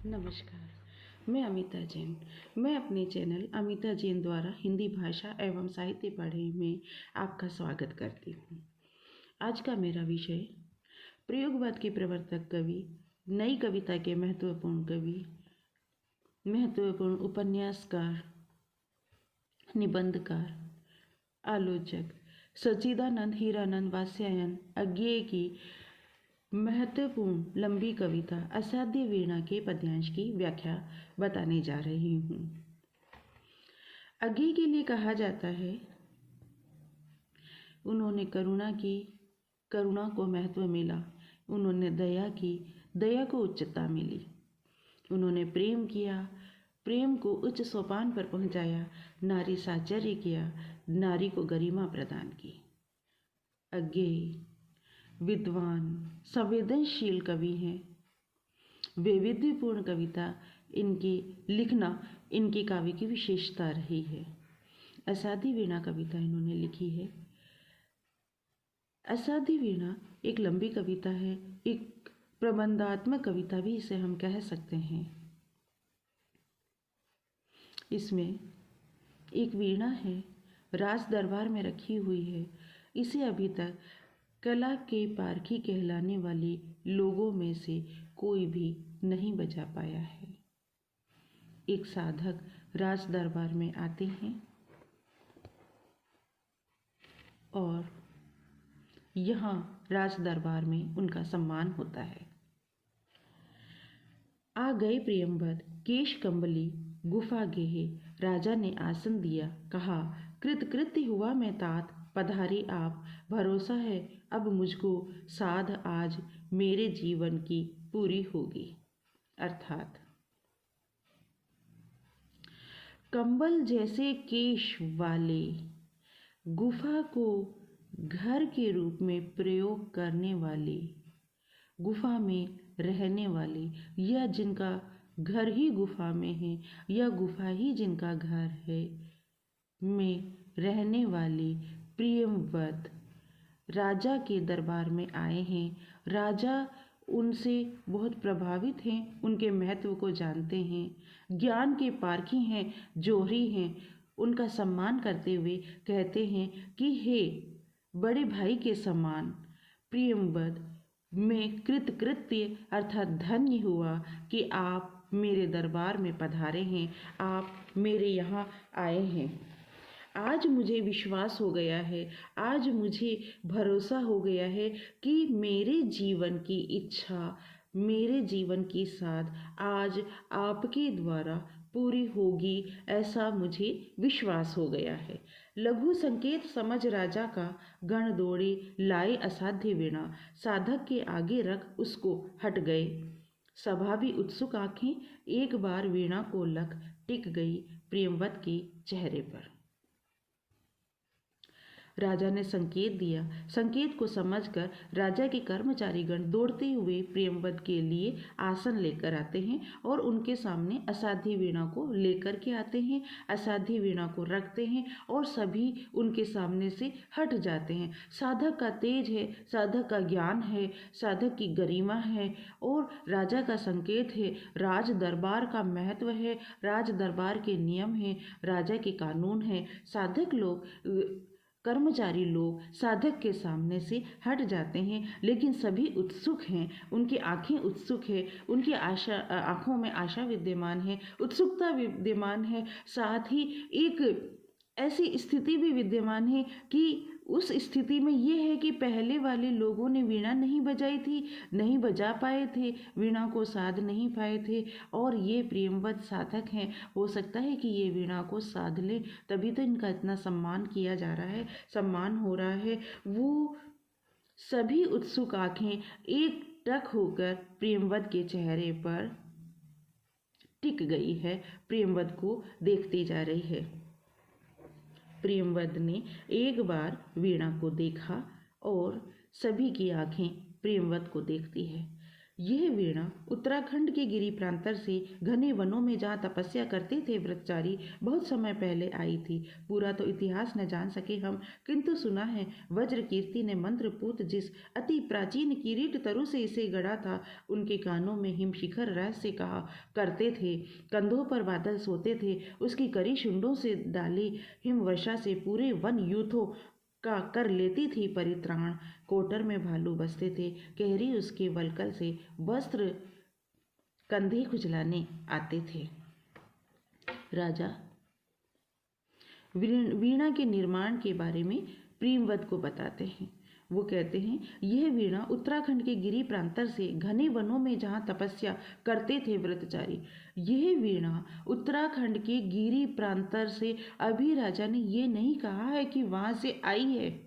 नमस्कार, मैं अमिता जैन। मैं अपने चैनल अमिता जैन द्वारा हिंदी भाषा एवं साहित्य पढ़े में आपका स्वागत करती हूँ। आज का मेरा विषय प्रयोगवाद के प्रवर्तक कवि, नई कविता के महत्वपूर्ण कवि, महत्वपूर्ण उपन्यासकार, निबंधकार, आलोचक सच्चिदानंद हीरानंद वात्स्यायन अज्ञेय की महत्वपूर्ण लंबी कविता असाध्य वीणा के पद्यांश की व्याख्या बताने जा रही हूँ। अज्ञेय के लिए कहा जाता है, उन्होंने करुणा की, करुणा को महत्व मिला। उन्होंने दया की, दया को उच्चता मिली। उन्होंने प्रेम किया, प्रेम को उच्च सोपान पर पहुँचाया। नारी साहचर्य किया, नारी को गरिमा प्रदान की। अज्ञेय विद्वान, संवेदनशील कवि हैं। वैविध्यपूर्ण कविता इनकी लिखना इनकी काव्य की विशेषता रही है। असाध्य वीणा कविता इन्होंने लिखी है। असाध्य वीणा एक लंबी कविता है, एक प्रबंधात्मक कविता भी इसे हम कह सकते हैं। इसमें एक वीणा है, राज दरबार में रखी हुई है। इसे अभी तक कला के पारखी कहलाने वाले लोगों में से कोई भी नहीं बजा पाया है। एक साधक राज दरबार में आते हैं और यहाँ राज दरबार में उनका सम्मान होता है। आ गए प्रियंवद, केश कंबली, गुफा गेहे। राजा ने आसन दिया, कहा कृतकृत्य हुआ मैं तात, पधारे आप, भरोसा है अब मुझको, साध आज मेरे जीवन की पूरी होगी। अर्थात कंबल जैसे केश वाले, गुफा को घर के रूप में प्रयोग करने वाले, गुफा में रहने वाले, या जिनका घर ही गुफा में है या गुफा ही जिनका घर है, में रहने वाले प्रियंवद राजा के दरबार में आए हैं। राजा उनसे बहुत प्रभावित हैं, उनके महत्व को जानते हैं, ज्ञान के पारखी हैं, जोहरी हैं। उनका सम्मान करते हुए कहते हैं कि हे बड़े भाई के समान प्रियंवद, मैं कृतकृत्य अर्थात धन्य हुआ कि आप मेरे दरबार में पधारे हैं, आप मेरे यहाँ आए हैं। आज मुझे विश्वास हो गया है, आज मुझे भरोसा हो गया है कि मेरे जीवन की इच्छा, मेरे जीवन की साध आज आपके द्वारा पूरी होगी, ऐसा मुझे विश्वास हो गया है। लघु संकेत समझ राजा का, गण दौड़े लाए असाध्य वीणा, साधक के आगे रख उसको हट गए। सभा भी उत्सुक आंखें एक बार वीणा को लख टिक गई प्रियंवद के चेहरे पर। राजा ने संकेत दिया। संकेत को समझकर राजा के कर्मचारीगण दौड़ते हुए प्रियंवद के लिए आसन लेकर आते हैं और उनके सामने असाध्य वीणा को लेकर के आते हैं। असाध्य वीणा को रखते हैं और सभी उनके सामने से हट जाते हैं। साधक का तेज है, साधक का ज्ञान है, साधक की गरिमा है और राजा का संकेत है। राज दरबार का महत्व है, राज दरबार के नियम हैं, राजा के कानून हैं। साधक लोग, कर्मचारी लोग साधक के सामने से हट जाते हैं, लेकिन सभी उत्सुक हैं, उनकी आंखें उत्सुक है, उनकी आंखों में आशा विद्यमान है, उत्सुकता विद्यमान है। साथ ही एक ऐसी स्थिति भी विद्यमान है कि उस स्थिति में ये है कि पहले वाले लोगों ने वीणा नहीं बजाई थी, नहीं बजा पाए थे, वीणा को साध नहीं पाए थे, और ये प्रियंवद साधक हैं। हो सकता है कि ये वीणा को साध लें, तभी तो इनका इतना सम्मान किया जा रहा है, सम्मान हो रहा है। वो सभी उत्सुक आंखें एक टक होकर प्रियंवद के चेहरे पर टिक गई है, प्रियंवद को देखती जा रही है। प्रियंवद ने एक बार वीणा को देखा और सभी की आंखें प्रियंवद को देखती है। यह वीणा उत्तराखंड के गिरी प्रांतर से घने वनों में जहाँ तपस्या करते थे व्रतचारी बहुत समय पहले आई थी। पूरा तो इतिहास न जान सके हम, किंतु सुना है वज्र कीर्ति ने मंत्रपूत जिस अति प्राचीन किरीट तरु से इसे गढ़ा था, उनके कानों में हिमशिखर रहस्य कहा करते थे। कंधों पर बादल सोते थे, उसकी करी शुंडों से डाली हिमवर्षा से पूरे वन यूथों का कर लेती थी परित्राण। कोटर में भालू बसते थे, कहरी उसके वलकल से वस्त्र कंधे खुजलाने आते थे। राजा वीणा के निर्माण के बारे में प्रीमवत को बताते हैं। वो कहते हैं, यह वीणा उत्तराखंड के गिरी प्रांतर से घने वनों में जहाँ तपस्या करते थे व्रतचारी, यह वीणा उत्तराखंड के गिरी प्रांतर से, अभी राजा ने ये नहीं कहा है कि वहाँ से आई है,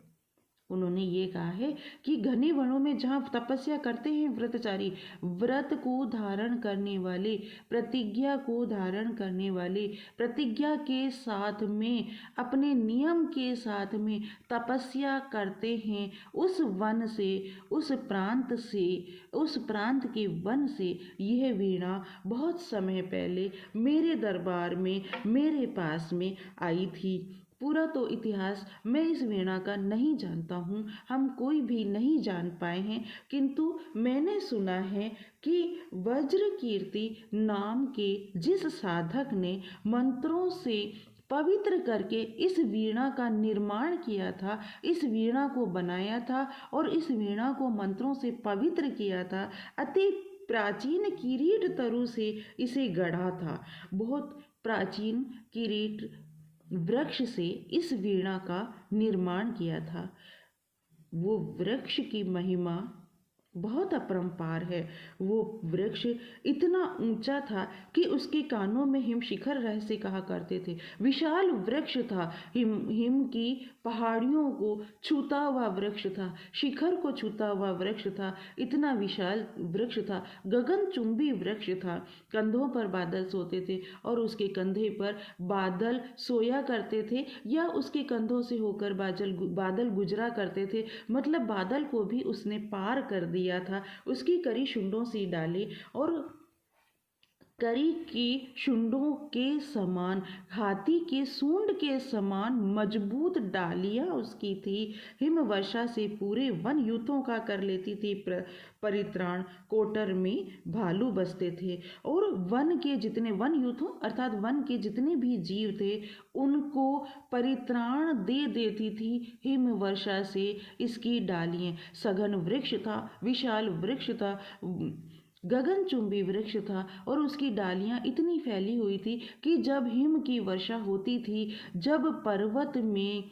उन्होंने ये कहा है कि घने वनों में जहाँ तपस्या करते हैं व्रतचारी, व्रत को धारण करने वाले, प्रतिज्ञा को धारण करने वाले, प्रतिज्ञा के साथ में, अपने नियम के साथ में तपस्या करते हैं, उस वन से, उस प्रांत से, उस प्रांत के वन से यह वीणा बहुत समय पहले मेरे दरबार में, मेरे पास में आई थी। पूरा तो इतिहास मैं इस वीणा का नहीं जानता हूँ, हम कोई भी नहीं जान पाए हैं, किंतु मैंने सुना है कि वज्र कीर्ति नाम के जिस साधक ने मंत्रों से पवित्र करके इस वीणा का निर्माण किया था, इस वीणा को बनाया था और इस वीणा को मंत्रों से पवित्र किया था, अति प्राचीन किरीट तरु से इसे गढ़ा था। बहुत प्राचीन किरीट वृक्ष से इस वीणा का निर्माण किया था। वो वृक्ष की महिमा बहुत अपरंपार है। वो वृक्ष इतना ऊंचा था कि उसके कानों में हिमशिखर रहस्य कहा करते थे। विशाल वृक्ष था, हिम की पहाड़ियों को छूता हुआ वृक्ष था, शिखर को छूता हुआ वृक्ष था, इतना विशाल वृक्ष था, गगनचुंबी वृक्ष था। कंधों पर बादल सोते थे और उसके कंधे पर बादल सोया करते थे, या उसके कंधों से होकर बादल गुजरा करते थे, मतलब बादल को भी उसने पार कर दिया था। उसकी करी शुंडों से डाले और करी की शुंडों के समान, हाथी के सूंड के समान मजबूत डालियां उसकी थी। हिमवर्षा से पूरे वन यूथों का कर लेती थी परित्राण। कोटर में भालू बसते थे और वन के जितने वन यूथों अर्थात वन के जितने भी जीव थे उनको परित्राण दे देती थी हिमवर्षा से इसकी डालियां। सघन वृक्ष था, विशाल वृक्ष था, गगनचुंबी वृक्ष था और उसकी डालियां इतनी फैली हुई थी कि जब हिम की वर्षा होती थी, जब पर्वत में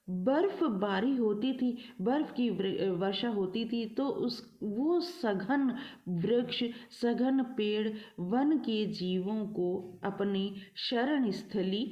बर्फबारी होती थी, बर्फ की वर्षा होती थी, तो वो सघन वृक्ष, सघन पेड़ वन के जीवों को अपनी शरण स्थली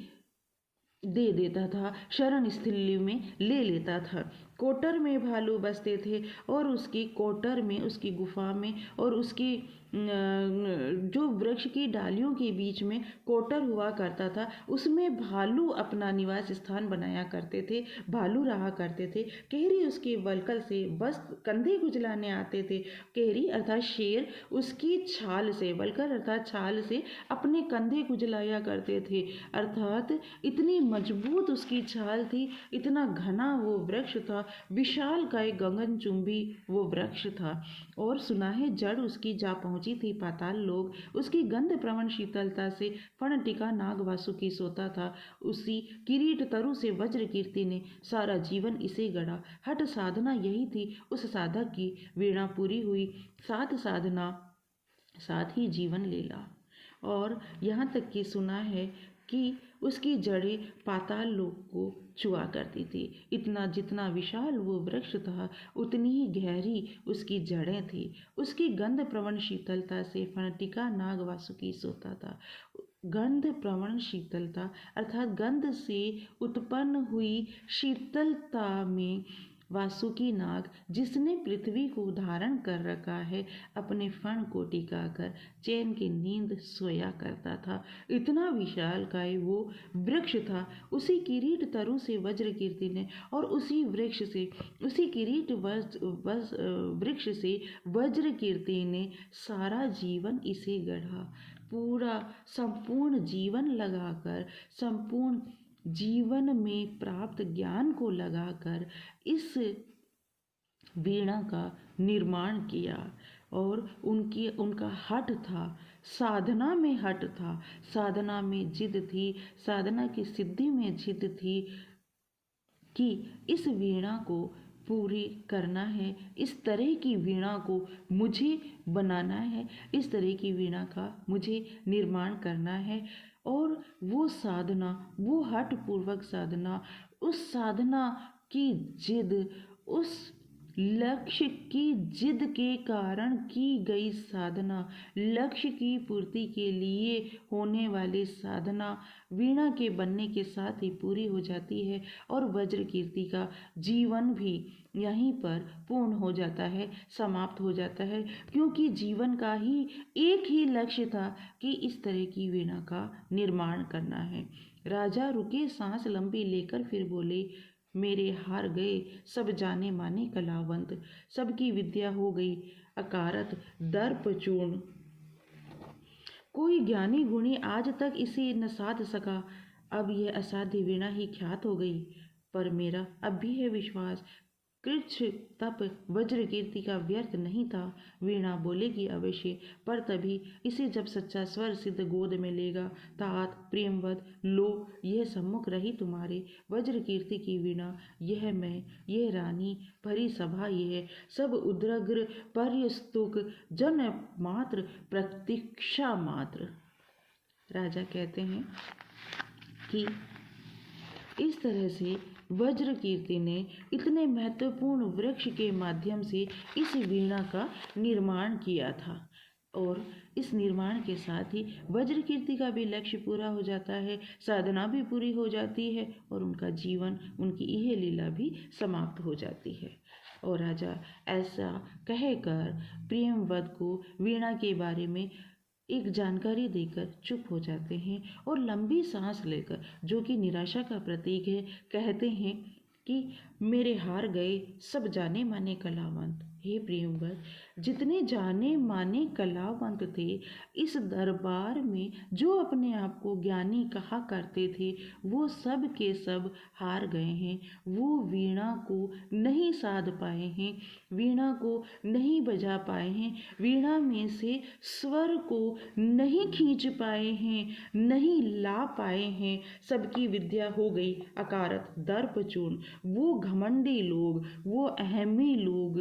दे देता था, शरण स्थली में ले लेता था। कोटर में भालू बसते थे और उसकी कोटर में, उसकी गुफा में और उसकी जो वृक्ष की डालियों के बीच में कोटर हुआ करता था, उसमें भालू अपना निवास स्थान बनाया करते थे, भालू रहा करते थे। कहरी उसके वलकल से बस कंधे गुजलाने आते थे। कहरी अर्थात शेर उसकी छाल से, वलकल अर्थात छाल से अपने कंधे गुजलाया करते थे, अर्थात इतनी मजबूत उसकी छाल थी, इतना घना वो वृक्ष था, विशाल काय गगनचुंबी वो वृक्ष था। और सुना है जड़ उसकी जा पहुंची थी पाताल लोग, उसकी गंध प्रवण शीतलता से फणटिका नाग वासुकी सोता था। उसी किरीट तरु से वज्र कीर्ति ने सारा जीवन इसे गढ़ा। हठ साधना यही थी उस साधक की। वीणा पूरी हुई, साथ साधना साथ ही जीवन लेला। और यहाँ तक कि सुना है कि उसकी जड़ें पाताल लोक को छुआ करती थी। इतना जितना विशाल वो वृक्ष था उतनी ही गहरी उसकी जड़ें थी। उसकी गंध प्रवण शीतलता से फणटिका नाग वासुकी सोता था। गंध प्रवण शीतलता अर्थात गंध से उत्पन्न हुई शीतलता में वासुकी नाग, जिसने पृथ्वी को धारण कर रखा है, अपने फण को टिकाकर चैन की नींद सोया करता था। इतना विशालकाय वो वृक्ष था। उसी किरीट तरु से वज्रकीर्ति ने और उसी किरीट वृक्ष से वज्रकीर्ति ने सारा जीवन इसे गढ़ा। पूरा संपूर्ण जीवन लगाकर, संपूर्ण जीवन में प्राप्त ज्ञान को लगाकर इस वीणा का निर्माण किया। और उनका हठ था, साधना में हठ था, साधना में जिद थी, साधना की सिद्धि में जिद थी कि इस वीणा को पूरी करना है, इस तरह की वीणा को मुझे बनाना है, इस तरह की वीणा का मुझे निर्माण करना है। और वो साधना, वो हठ पूर्वक साधना, उस साधना की जिद, उस लक्ष्य की जिद के कारण की गई साधना, लक्ष्य की पूर्ति के लिए होने वाली साधना वीणा के बनने के साथ ही पूरी हो जाती है और वज्रकीर्ति का जीवन भी यहीं पर पूर्ण हो जाता है, समाप्त हो जाता है। क्योंकि जीवन का ही एक ही लक्ष्य था कि इस तरह की वीणा का निर्माण करना है। राजा रुके, सांस लंबी लेकर फिर बोले, मेरे हार गए सब जाने माने कलावंत, सबकी विद्या हो गई अकारत दर्प चूर्ण। कोई ज्ञानी गुणी आज तक इसे न साध सका, अब यह असाध्य वीणा ही ख्यात हो गई। पर मेरा अब भी है विश्वास, कृच्छ तप वज्रकीर्ति का व्यर्थ नहीं था। वीणा बोलेगी अवश्य, पर तभी इसे जब सच्चा स्वर सिद्ध गोद में लेगा। तात प्रेमवद, लो यह सम्मुख रही तुम्हारे, वज्रकीर्ति की वीणा, यह मैं, यह रानी, भरी सभा, यह सब उद्रग्र पर्यस्तुक जन मात्र, प्रतीक्षा मात्र। राजा कहते हैं कि इस तरह से वज्रकीर्ति ने इतने महत्वपूर्ण वृक्ष के माध्यम से इस वीणा का निर्माण किया था। और इस निर्माण के साथ ही वज्रकीर्ति का भी लक्ष्य पूरा हो जाता है, साधना भी पूरी हो जाती है और उनका जीवन, उनकी यह लीला भी समाप्त हो जाती है। और राजा ऐसा कहकर प्रेमवद को वीणा के बारे में एक जानकारी देकर चुप हो जाते हैं और लंबी सांस लेकर, जो कि निराशा का प्रतीक है, कहते हैं कि मेरे हार गए सब जाने माने कलावंत। हे प्रेमवद, जितने जाने माने कलावंत थे इस दरबार में, जो अपने आप को ज्ञानी कहा करते थे, वो सब के सब हार गए हैं। वो वीणा को नहीं साध पाए हैं, वीणा को नहीं बजा पाए हैं, वीणा में से स्वर को नहीं खींच पाए हैं, नहीं ला पाए हैं। सबकी विद्या हो गई अकारत दर्प चूर्ण। वो घमंडी लोग, वो अहमी लोग,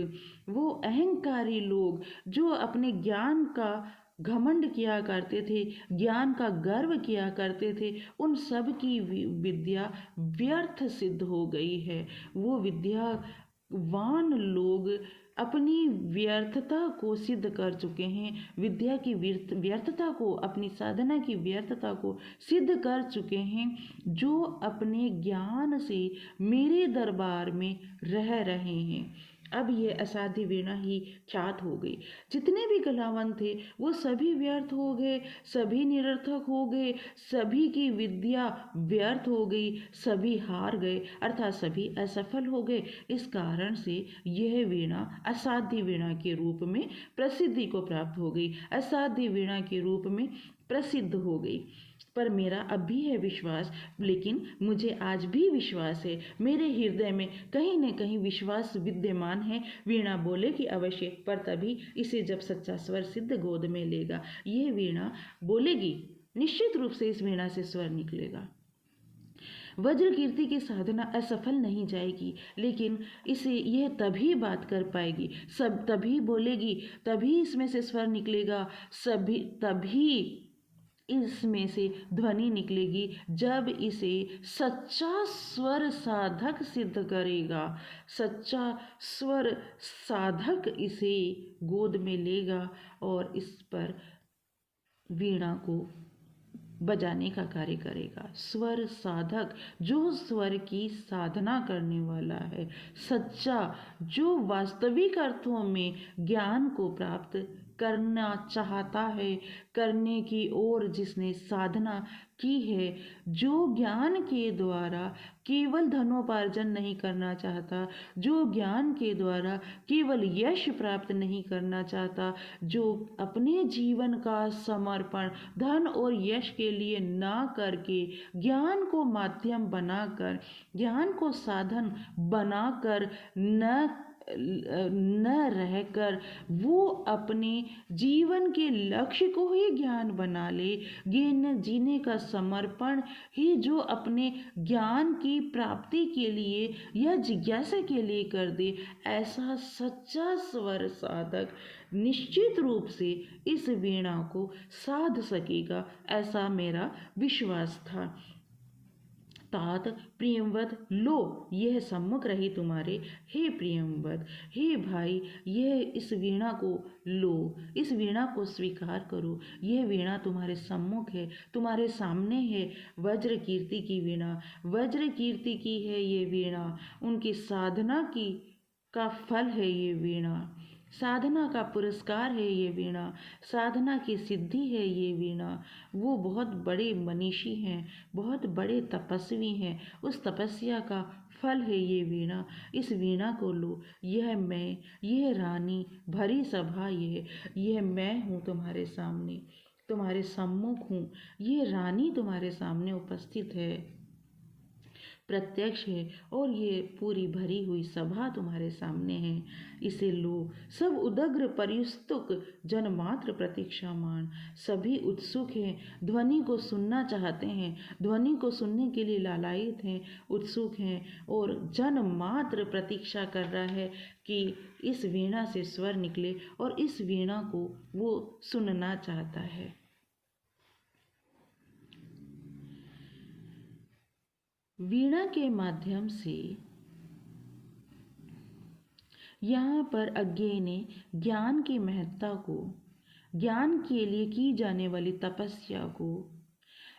वो अहंकारी लोग जो अपने ज्ञान का घमंड किया करते थे, ज्ञान का गर्व किया करते थे, उन सब की विद्या व्यर्थ सिद्ध हो गई है। वो विद्यावान लोग अपनी व्यर्थता को सिद्ध कर चुके हैं, विद्या की व्यर्थता को, अपनी साधना की व्यर्थता को सिद्ध कर चुके हैं, जो अपने ज्ञान से मेरे दरबार में रह रहे हैं। अब ये असाध्य वीणा ही ख्यात हो गई। जितने भी कलावंत थे वो सभी व्यर्थ हो गए, सभी निरर्थक हो गए, सभी की विद्या व्यर्थ हो गई, सभी हार गए, अर्थात सभी असफल हो गए। इस कारण से यह वीणा असाध्य वीणा के रूप में प्रसिद्धि को प्राप्त हो गई, असाध्य वीणा के रूप में प्रसिद्ध हो गई। पर मेरा अब भी है विश्वास, लेकिन मुझे आज भी विश्वास है, मेरे हृदय में कहीं न कहीं विश्वास विद्यमान है। वीणा बोलेगी अवश्य, पर तभी इसे जब सच्चा स्वर सिद्ध गोद में लेगा। ये वीणा बोलेगी, निश्चित रूप से इस वीणा से स्वर निकलेगा। वज्रकीर्ति की साधना असफल नहीं जाएगी, लेकिन इसे यह तभी बात कर पाएगी, सब तभी बोलेगी, तभी इसमें से स्वर निकलेगा, सभी तभी इसमें से ध्वनि निकलेगी, जब इसे सच्चा स्वर साधक सिद्ध करेगा। सच्चा स्वर साधक इसे गोद में लेगा और इस पर वीणा को बजाने का कार्य करेगा। स्वर साधक जो स्वर की साधना करने वाला है, सच्चा जो वास्तविक अर्थों में ज्ञान को प्राप्त करना चाहता है, करने की ओर जिसने साधना की है, जो ज्ञान के द्वारा केवल धनोपार्जन नहीं करना चाहता, जो ज्ञान के द्वारा केवल यश प्राप्त नहीं करना चाहता, जो अपने जीवन का समर्पण धन और यश के लिए ना करके ज्ञान को माध्यम बनाकर, ज्ञान को साधन बनाकर न रहकर वो अपने जीवन के लक्ष्य को ही ज्ञान बना ले, जीने का समर्पण ही जो अपने ज्ञान की प्राप्ति के लिए या जिज्ञासा के लिए कर दे, ऐसा सच्चा स्वर साधक निश्चित रूप से इस वीणा को साध सकेगा, ऐसा मेरा विश्वास था। तात प्रियंवद लो, यह सम्मुख रही तुम्हारे, हे प्रियंवद, हे भाई, यह इस वीणा को लो, इस वीणा को स्वीकार करो। यह वीणा तुम्हारे सम्मुख है, तुम्हारे सामने है। वज्र कीर्ति की वीणा, वज्र कीर्ति की है ये वीणा, उनकी साधना की का फल है ये वीणा, साधना का पुरस्कार है ये वीणा, साधना की सिद्धि है ये वीणा। वो बहुत बड़े मनीषी हैं, बहुत बड़े तपस्वी हैं, उस तपस्या का फल है ये वीणा। इस वीणा को लो। यह मैं, यह रानी भरी सभा, यह मैं हूँ तुम्हारे सामने, तुम्हारे सम्मुख हूँ। ये रानी तुम्हारे सामने उपस्थित है, प्रत्यक्ष है, और ये पूरी भरी हुई सभा तुम्हारे सामने है। इसे लो। सब उदग्र पर्युस्तुक जन मात्र प्रतीक्षामान, सभी उत्सुक हैं, ध्वनि को सुनना चाहते हैं, ध्वनि को सुनने के लिए लालायित हैं, उत्सुक हैं, और जन मात्र प्रतीक्षा कर रहा है कि इस वीणा से स्वर निकले, और इस वीणा को वो सुनना चाहता है। वीणा के माध्यम से यहाँ पर अज्ञेय ने ज्ञान की महत्ता को, ज्ञान के लिए की जाने वाली तपस्या को,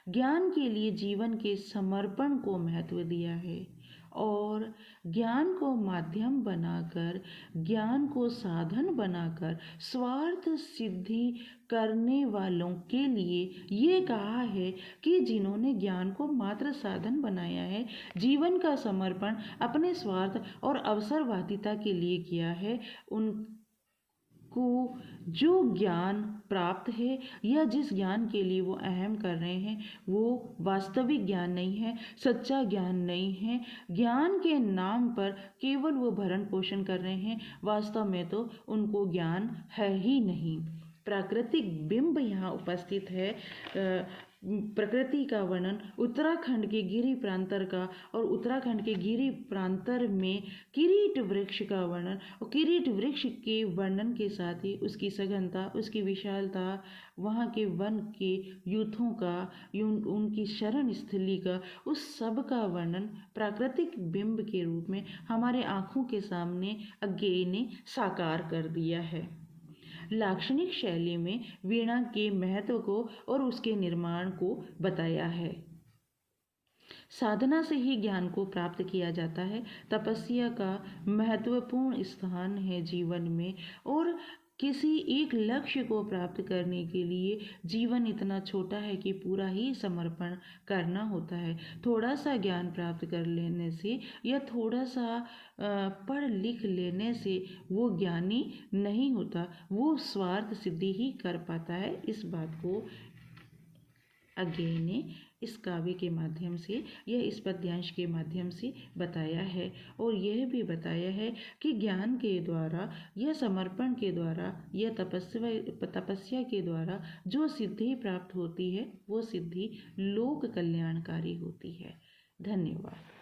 ज्ञान के लिए जीवन के समर्पण को महत्व दिया है, और ज्ञान को माध्यम बनाकर, ज्ञान को साधन बनाकर स्वार्थ सिद्धि करने वालों के लिए ये कहा है कि जिन्होंने ज्ञान को मात्र साधन बनाया है, जीवन का समर्पण अपने स्वार्थ और अवसरवादिता के लिए किया है, उनको जो ज्ञान प्राप्त है या जिस ज्ञान के लिए वो अहम कर रहे हैं, वो वास्तविक ज्ञान नहीं है, सच्चा ज्ञान नहीं है। ज्ञान के नाम पर केवल वो भरण पोषण कर रहे हैं, वास्तव में तो उनको ज्ञान है ही नहीं। प्राकृतिक बिंब यहाँ उपस्थित है। प्रकृति का वर्णन उत्तराखंड के गिरी प्रांतर का, और उत्तराखंड के गिरी प्रांतर में किरीट वृक्ष का वर्णन, और किरीट वृक्ष के वर्णन के साथ ही उसकी सघनता, उसकी विशालता, वहाँ के वन के यूथों का, उनकी शरण स्थली का, उस सब का वर्णन प्राकृतिक बिंब के रूप में हमारे आँखों के सामने अज्ञेय ने साकार कर दिया है। लाक्षणिक शैली में वीणा के महत्व को और उसके निर्माण को बताया है। साधना से ही ज्ञान को प्राप्त किया जाता है। तपस्या का महत्वपूर्ण स्थान है जीवन में, और किसी एक लक्ष्य को प्राप्त करने के लिए जीवन इतना छोटा है कि पूरा ही समर्पण करना होता है। थोड़ा सा ज्ञान प्राप्त कर लेने से या थोड़ा सा पढ़ लिख लेने से वो ज्ञानी नहीं होता, वो स्वार्थ सिद्धि ही कर पाता है। इस बात को अज्ञेय ने इस काव्य के माध्यम से या इस पद्यांश के माध्यम से बताया है, और यह भी बताया है कि ज्ञान के द्वारा या समर्पण के द्वारा या तपस्या के द्वारा जो सिद्धि प्राप्त होती है, वो सिद्धि लोक कल्याणकारी होती है। धन्यवाद।